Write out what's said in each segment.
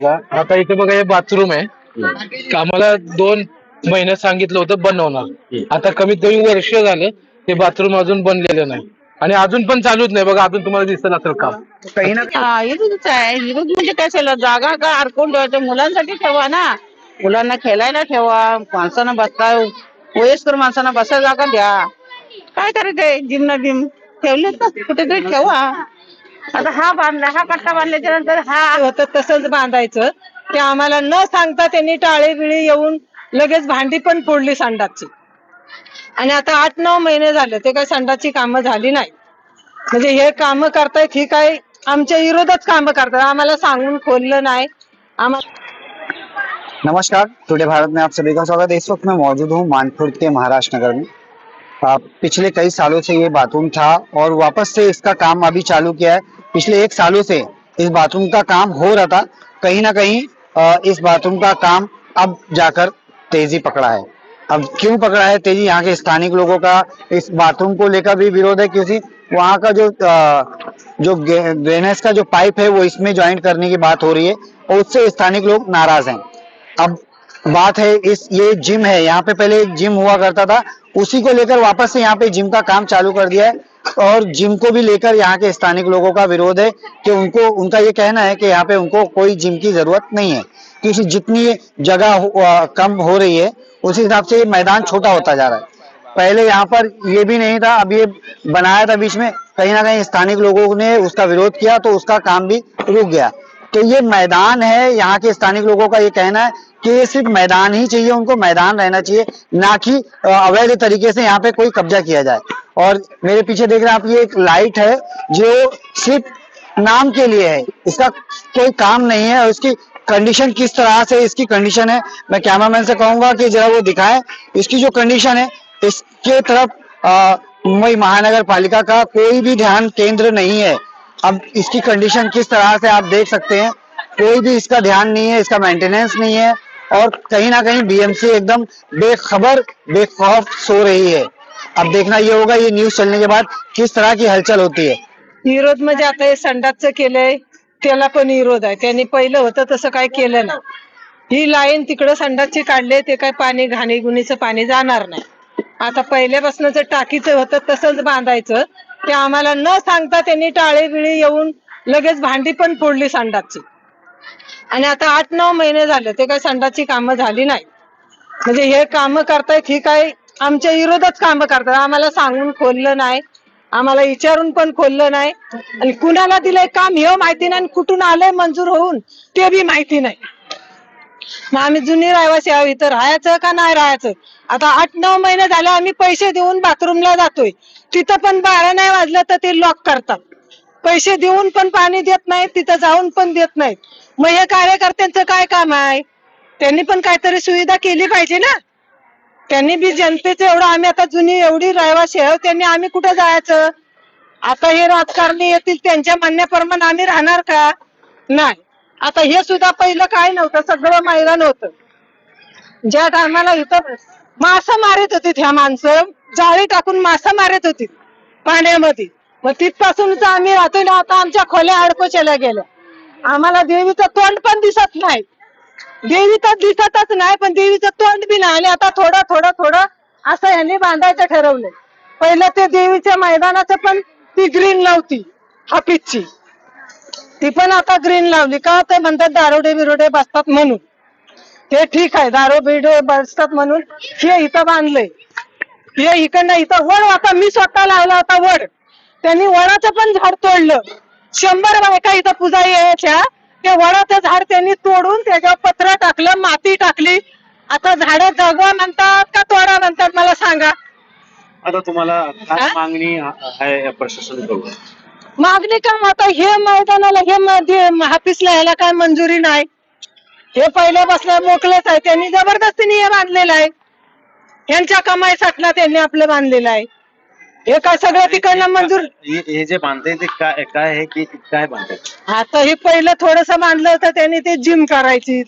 आता इथे बघा हे बाथरूम आहे. आम्हाला 2 महिने सांगितलं होतं बनवणार. आता कमीत कमी वर्ष झालं ते बाथरूम अजून बनलेलं नाही आणि अजून पण चालूच नाही. बघा अजून तुम्हाला दिसत असेल काम. काही ना इथूनच आहे. इथून म्हणजे काय झालं, जागा का अडकून ठेवायचं, मुलांसाठी ठेवा ना. मुलांना खेळायला ठेवा, माणसांना बसता, वयस्कर माणसांना बसायला जागा द्या. काय करायचंय, जिम ना जिम ठेवलेत ना, कुठेतरी ठेवा. आता हा बांधला, हा कट्टा बांधल्याच्या नंतर हा होतं तसंच बांधायचं. ते आम्हाला न सांगता त्यांनी टाळे बिळी येऊन लगेच भांडी पण फोडली संडासची. आणि आता 8-9 महिने झाले ते काही संडासची कामं झाली नाही. म्हणजे हे कामं करतायत ही काय आमच्या विरोधात कामं करतात, आम्हाला सांगून खोललं नाही आम्हाला। नमस्कार, टुडे भारत में आप सभी का स्वागत है। इस वक्त मैं मौजूद हूँ मानखुर्द के महाराष्ट्र नगर में। पिछले कई सालों से ये बाथरूम था और वापस से इसका काम अभी चालू किया है। पिछले 1 सालों से इस बाथरूम का काम हो रहा था। कहीं ना कहीं इस बाथरूम का काम अब जाकर तेजी पकड़ा है। अब क्यों पकड़ा है तेजी, यहाँ के स्थानिक लोगों का इस बाथरूम को लेकर भी विरोध है, क्योंकि वहाँ का जो ड्रेनेज का जो पाइप है वो इसमें ज्वाइंट करने की बात हो रही है और उससे स्थानिक लोग नाराज हैं। अब बात है ये जिम है, यहाँ पे पहले एक जिम हुआ करता था, उसी को लेकर वापस से यहाँ पे जिम का काम चालू कर दिया है। और जिम को भी लेकर यहाँ के स्थानिक लोगों का विरोध है कि उनका ये कहना है कि यहाँ पे उनको कोई जिम की जरूरत नहीं है, क्योंकि जितनी जगह कम हो रही है उसी हिसाब से ये मैदान छोटा होता जा रहा है। पहले यहाँ पर ये भी नहीं था, अब ये बनाया था बीच में, कहीं ना कहीं स्थानिक लोगों ने उसका विरोध किया तो उसका काम भी रुक गया। तो ये मैदान है, यहाँ के स्थानिक लोगों का ये कहना है कि ये सिर्फ मैदान ही चाहिए, उनको मैदान रहना चाहिए, ना कि अवैध तरीके से यहाँ पे कोई कब्जा किया जाए। और मेरे पीछे देख रहे हैं आप, ये एक लाइट है जो सिर्फ नाम के लिए है, इसका कोई काम नहीं है। और इसकी कंडीशन किस तरह से इसकी कंडीशन है, मैं कैमरामैन से कहूंगा कि जरा वो दिखाएं इसकी जो कंडीशन है। इसके तरफ मुंबई महानगर पालिका का कोई भी ध्यान केंद्र नहीं है। अब इसकी कंडीशन किस तरह से आप देख सकते हैं, कोई भी इसका ध्यान नहीं है, इसका मेंटेनेंस नहीं है और कहीं ना कहीं बीएमसी एकदम बेखबर बेखौफ सो रही है। अब देखना ये होगा ये न्यूज चलने के बाद किस तरह की हलचल होती है। विरोध म्हणजे आता हे संडासचं केलंय त्याला पण विरोध आहे, त्यांनी पहिलं होतं तसं काय केलं नाही। ही लाईन तिकडं संडासची काढले, ते काय पाणी घाणी गुणीचं पाणी जाणार नाही। आता पहिल्यापासूनच टाकीचं होतं तसंच बांधायचं, ते आम्हाला न सांगता त्यांनी टाळे बिळी येऊन लगेच भांडी पण फोडली संडासची। आणि आता 8-9 महिने झाले ते काही संडासची कामं झाली नाही। म्हणजे हे कामं करतायत ही काय आमच्या विरोधात कामं करतात, आम्हाला सांगून खोललं नाही, आम्हाला विचारून पण खोललं नाही। आणि कुणाला दिलंय काम हे माहिती नाही, कुठून आलंय मंजूर होऊन ते बी माहिती नाही। मग आम्ही जुनी रहिवासी आहोत, इथं राहायचं का नाही राहायचं। आता 8-9 महिने झाले आम्ही पैसे देऊन बाथरूमला जातोय, तिथं पण 12 नाही वाजलं तर ते लॉक करतात। पैसे देऊन पण पाणी देत नाहीत, तिथं जाऊन पण देत नाहीत। मग हे कार्यकर्त्यांचं काय काम आहे, त्यांनी पण काहीतरी सुविधा केली पाहिजे ना। त्यांनी बी जनतेचं एवढं, आम्ही आता जुनी एवढी रहिवासी आहोत, त्यांनी आम्ही कुठं जायचं। आता हे राजकारणी येतील त्यांच्या म्हणण्याप्रमाणे आम्ही राहणार का, नाही। आता हे सुद्धा पहिलं काय नव्हतं, सगळं मैदान होतं। ज्या टायमाला इथं मासा मारत होती ह्या माणसं, जाळी टाकून मासा मारत होती पाण्यामध्ये, मग तिथपासूनच आम्ही राहतोय ना। आता आमच्या खोल्या अडकोच्याला गेल्या, आम्हाला देवीचं तोंड पण दिसत नाही, देवी तर दिसतच नाही, पण देवीचं तोंड बी नाही। आणि आता थोडं थोडं थोडं असं यांनी बांधायचं ठरवलंय। पहिलं ते देवीच्या मैदानाचं पण ती ग्रीन लावती हापीसची, ती पण आता ग्रीन लावली का, ते म्हणतात दारोडे बिरोडे बसतात म्हणून। ते ठीक आहे, दारो बिरोडे बसतात म्हणून हे इथं बांधलंय। हे इकडनं इथं वड होता, मी स्वतः लावला होता वड, त्यांनी वडाचं पण झाड तोडलं। 100 बायका इथं पूजा यायच्या, ते वडाचं झाड त्यांनी तोडून त्याच्यावर पत्र टाकलं, माती टाकली। आता झाडं जगवा म्हणतात का तोडा म्हणतात मला सांगा। आता तुम्हाला काय मागणी आहे प्रशासनाकडून? मागणी का, आता हे मैदानाला हे हापीसला ह्याला काय मंजुरी नाही। हे पहिले बसल्या मोकळेच आहे, त्यांनी जबरदस्तीने हे बांधलेलं आहे, यांच्या कमाईसाठी त्यांनी आपलं बांधलेलं आहे। हे काय सगळं तिकडनं मंजूर, हे जे बांधते ते काय काय आहे की काय बांधतात? आता हे पहिलं थोडस बांधलं होतं त्यांनी, ते जिम करायची।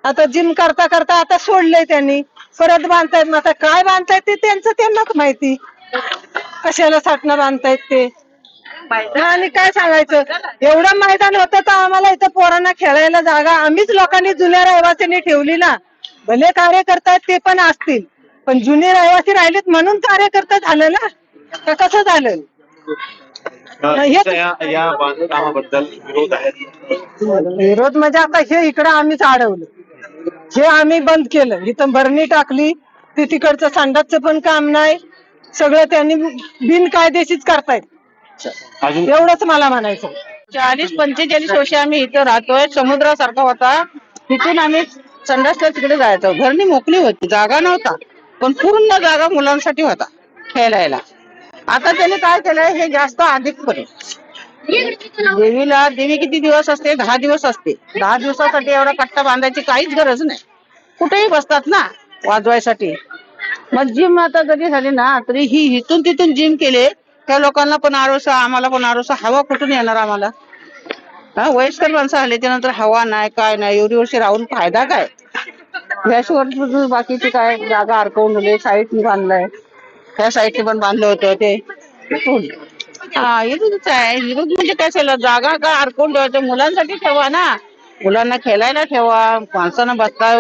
आता जिम करता करता आता सोडलंय त्यांनी, परत बांधतायत। मग आता काय बांधतायत ते त्यांचं त्यांनाच माहिती, कशाला साठणं बांधतायत ते। आणि काय सांगायचं, एवढं मैदान होतं तर आम्हाला इथं पोरांना खेळायला जागा आम्हीच लोकांनी जुन्या रहिवासींनी ठेवली ना. भले कार्यकर्ता ते पण असतील, पण जुने रहिवासी राहिलेत म्हणून कार्यकर्ता झालं ना, का कसं झालं? तुमचा या बांधकामाबद्दल विरोध आहे. विरोध म्हणजे आता हे इकडं आम्हीच अडवलं, हे आम्ही बंद केलं, इथं भरणी टाकली, ते तिकडचं संडासचं पण काम नाही, सगळं त्यांनी बिनकायदेशीर करतायत. अजून एवढंच मला म्हणायचं. 40-45 वर्ष आम्ही इथं राहतोय. समुद्रासारखा होता, तिथून आम्ही संडासला तिकडे जायचो. घरनी मोकळी होती, जागा नव्हता, पण पूर्ण जागा मुलांसाठी होता खेळायला. आता त्याने काय केलंय, हे जास्त अधिक पडेल. देवी किती दिवस असते? 10 दिवस असते. 10 दिवसासाठी एवढा कट्टा बांधायची काहीच गरज नाही. कुठेही बसतात ना वाजवायसाठी. मग जिम आता जरी झाली ना, तरी ही इथून तिथून जिम केले. त्या लोकांना पण आरोसा, आम्हाला पण आरोसा. हवा कुठून येणार आम्हाला? हा, वयस्कर माणसं आले त्यानंतर हवा नाही, काय नाही, एवढी वर्षी राहून फायदा काय? याशिवाय बाकीची काय जागा अडकवून दिली, साईटनी बांधलाय, त्या साईटने पण बांधलं होतं ते. हा, विरोधच आहे. विरोध म्हणजे काय झालं, जागा का अडकवून ठेवायचं? मुलांसाठी ठेवा ना, मुलांना खेळायला ठेवा, माणसांना बसता,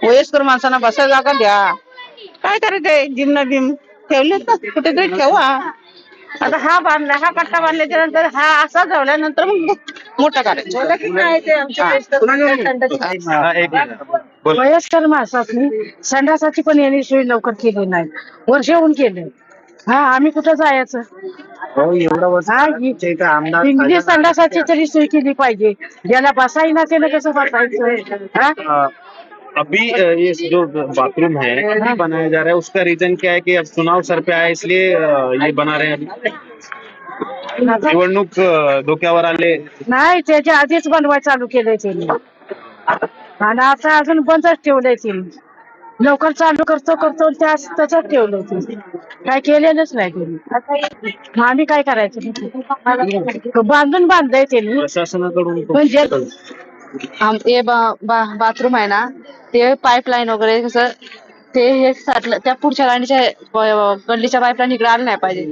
वयस्कर माणसांना बसायला जागा द्या. काय करायचंय, जिम ना जिम ठेवले तर कुठेतरी ठेवा. आता हा बांधला, हा कट्टा बांधल्याच्या नंतर हा असा ठेवल्यानंतर मग मोठा करायचा. एक मिनिट बोल. वयस्कर माणसाची संडासाची पण यांनी सोय लवकर केली नाही, वर्ष होऊन केले. हा, आम्ही कुठं जायचं? इंग्लिश संडासाची तरी सोय केली पाहिजे. ज्याला बसायला त्याला कसं बसायचं? हा, अभी ये जो बाथरूम है बनाया जा रहा है, उसका रीजन क्या है कि अब चुनाव सर पे आया इसलिए ये बना रहे हैं अभी? निवडणूक डोक्यावर आले. नाही, त्याच्या आधीच बनवाय चालू केलंय त्यांनी, आणि आता अजून बंदच ठेवलंय त्यांनी. लवकर चालू करतो तसंच ठेवलंय त्यांनी, काय केलेलंच नाही त्यांनी. मग आम्ही काय करायचं? बांधलंय त्यांनी. प्रशासनाकडून म्हणजे ते बाथरूम आहे ना, ते पाईपलाईन वगैरे कसं ते हे साठलं, त्या पुढच्या लाईनीच्या गल्लीच्या पाईपलाईन इकडे आलं नाही पाहिजे.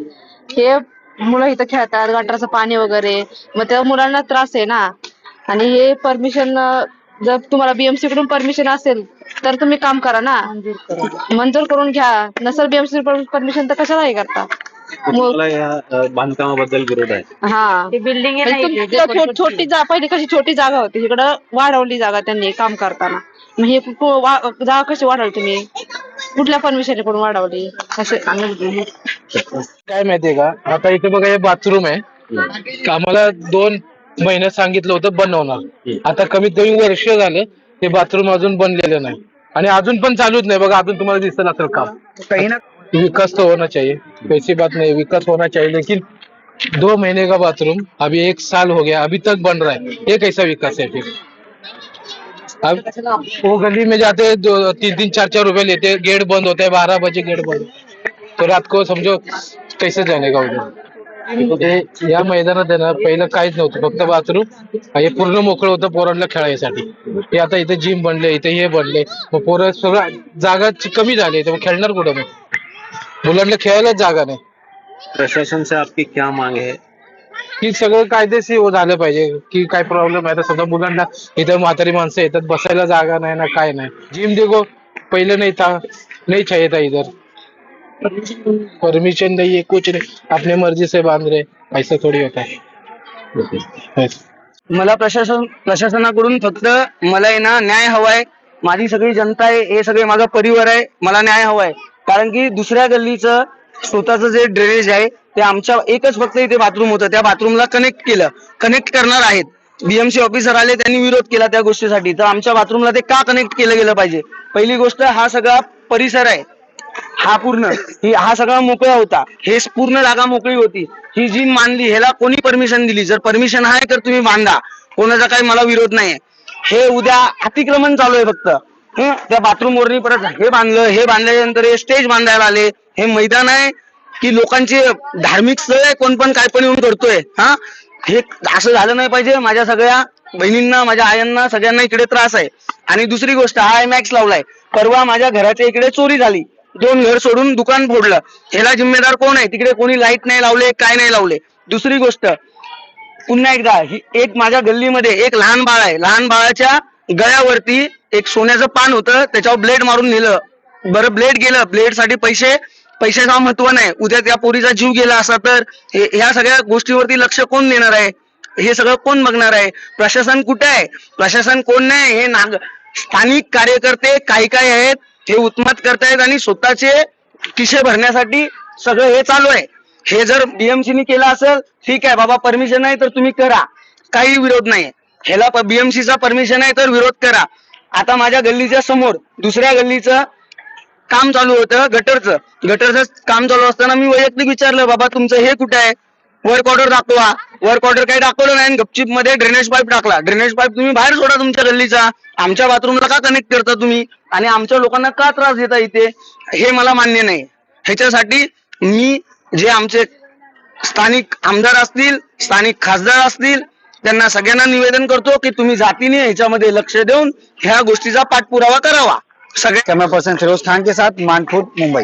हे मुलं इथं खेळतात, गटाराचं पाणी वगैरे, मग त्या मुलांना त्रास आहे ना. आणि हे परमिशन, जर तुम्हाला बीएमसी कडून परमिशन असेल तर तुम्ही काम करा ना, मंजूर करून घ्या. नसेल बीएमसी परमिशन तर कशाला हे करता? तुम्हाला या बांधकामाबद्दल विरोध आहे. हा, बिल्डिंग छोटी पहिली कशी छोटी जागा होती, इकडं वाढवली जागा त्यांनी काम करताना. मग हे जागा कशी वाढवली तुम्ही? कुठल्या परमिशन कडून वाढवली? असे काय माहितीये का, आता इथे बघा हे बाथरूम आहे, आम्हाला 2 महिने सांगितलं होतं बनवणार. आता कमीत कमी वर्ष झालं ते बाथरूम अजून बनलेलं नाही, आणि अजून पण चालूच नाही. बघा, अजून तुम्हाला दिसत असेल काम. कहीं ना विकास तो होना चाहिए, वैसी बात नहीं, विकास होना चाहिए, लेकिन 2 महीने का बाथरूम अभी 1 साल हो गया, अभी तक बन रहा है. ये कैसा विकास है फिर? अब वो गली में जाते हैं, 3-3, 4-4 रुपए लेते हैं, गेट बंद होता है, 12 बजे गेट बंद, तो रात को समझो कैसे जाने का उधर. या मैदानात आहे ना, पहिलं काहीच नव्हतं, फक्त बाथरूम. हे पूर्ण मोकळं होतं पोरांना खेळायसाठी. हे आता इथे जिम बनले, इथे हे बनले, मग पोरं सगळं जागा कमी झाली, तर मग खेळणार कुठं? मग मुलांना खेळायलाच जागा नाही. प्रशासन से आपकी क्या मांग है? की सगळं कायदेशीर झालं पाहिजे. की काय प्रॉब्लेम आहे तर समजा मुलांना इथं म्हातारी माणसं येतात, बसायला जागा नाही ना, काय नाही. जिम देखो पहिले नाही था, नहीं चाहिए था इधर, परमिशन नहीं है, कुछ नहीं, अपने मर्जी से बांध रहे, ऐसा थोड़ी होता है. मला प्रशासनाकडून फक्त मला आहे ना न्याय हवाय. माझी सगळी जनता आहे, हे सगळे माझा परिवार आहे, मला न्याय हवाय. कारण की दुसऱ्या गल्लीचं स्वतःचं जे ड्रेनेज आहे ते आमच्या एकच फक्त इथे बाथरूम होतं, त्या बाथरूमला कनेक्ट करणार आहेत. बीएमसी ऑफिसर आले, त्यांनी विरोध केला त्या गोष्टीसाठी. तर आमच्या बाथरूमला ते का कनेक्ट केलं गेलं पाहिजे? पहिली गोष्ट, हा सगळा परिसर आहे, हा सगळा मोकळा होता, हे पूर्ण जागा मोकळी होती. ही जी मानली, ह्याला कोणी परमिशन दिली? जर परमिशन आहे तर तुम्ही बांधा, कोणाचा काही मला विरोध नाहीये. हे उद्या अतिक्रमण चालू आहे फक्त. त्या बाथरूम वरनी परत हे बांधल्यानंतर हे स्टेज बांधायला आले. हे मैदान आहे की लोकांची धार्मिक स्थळ आहे? कोण पण काय पण येऊन करतोय. हा, हे असं झालं नाही पाहिजे. माझ्या सगळ्या बहिणींना, माझ्या आयांना, सगळ्यांना इकडे त्रास आहे. आणि दुसरी गोष्ट, हा IMAX लावलाय. परवा माझ्या घराच्या इकडे चोरी झाली, 2 घर सोडून दुकान फोडलं. ह्याला जिम्मेदार कोण आहे? तिकडे कोणी लाईट नाही लावले, काय नाही लावले. दुसरी गोष्ट, पुन्हा एकदा ही एक माझ्या गल्लीमध्ये एक लहान बाळ आहे, लहान बाळाच्या गळ्यावरती एक सोन्याचं पान होतं, त्याच्यावर ब्लेड मारून नेलं. बरं ब्लेड गेलं, ब्लेड साठी पैशाचं महत्व नाही, उद्या त्या पोरीचा जीव गेला असता तर ह्या सगळ्या गोष्टीवरती लक्ष कोण देणार आहे? हे सगळं कोण बघणार आहे? प्रशासन कुठे आहे? प्रशासन कोण नाही? हे स्थानिक कार्यकर्ते काही काही आहेत, हे उत्मात करतायत आणि स्वतःचे खिशे भरण्यासाठी सगळं हे चालू आहे. हे जर बीएमसीने केलं असेल ठीक आहे बाबा, परमिशन आहे तर तुम्ही करा, काही विरोध नाही. ह्याला बीएमसीचा परमिशन आहे तर विरोध करा. आता माझ्या गल्लीच्या समोर दुसऱ्या गल्लीचं काम चालू होतं, गटरचं काम चालू असताना मी वैयक्तिक विचारलं, बाबा तुमचं हे कुठे आहे? वर्क ऑर्डर दाखवा. वर्क ऑर्डर काही दाखवलं नाही, गपचिप मध्ये ड्रेनेज पाईप टाकला. ड्रेनेज पाईप तुम्ही बाहेर सोडा तुमच्या गल्लीचा, आमच्या बाथरूमला का कनेक्ट करता तुम्ही आणि आमच्या लोकांना का त्रास देता इथे? हे मला मान्य नाही. ह्याच्यासाठी मी जे आमचे स्थानिक आमदार असतील, स्थानिक खासदार असतील, त्यांना सगळ्यांना निवेदन करतो की तुम्ही जातीने ह्याच्यामध्ये लक्ष देऊन ह्या गोष्टीचा पाठपुरावा करावा. कैमरा पर्सन फिरोज खान के साथ मानखुर्द, मुंबई.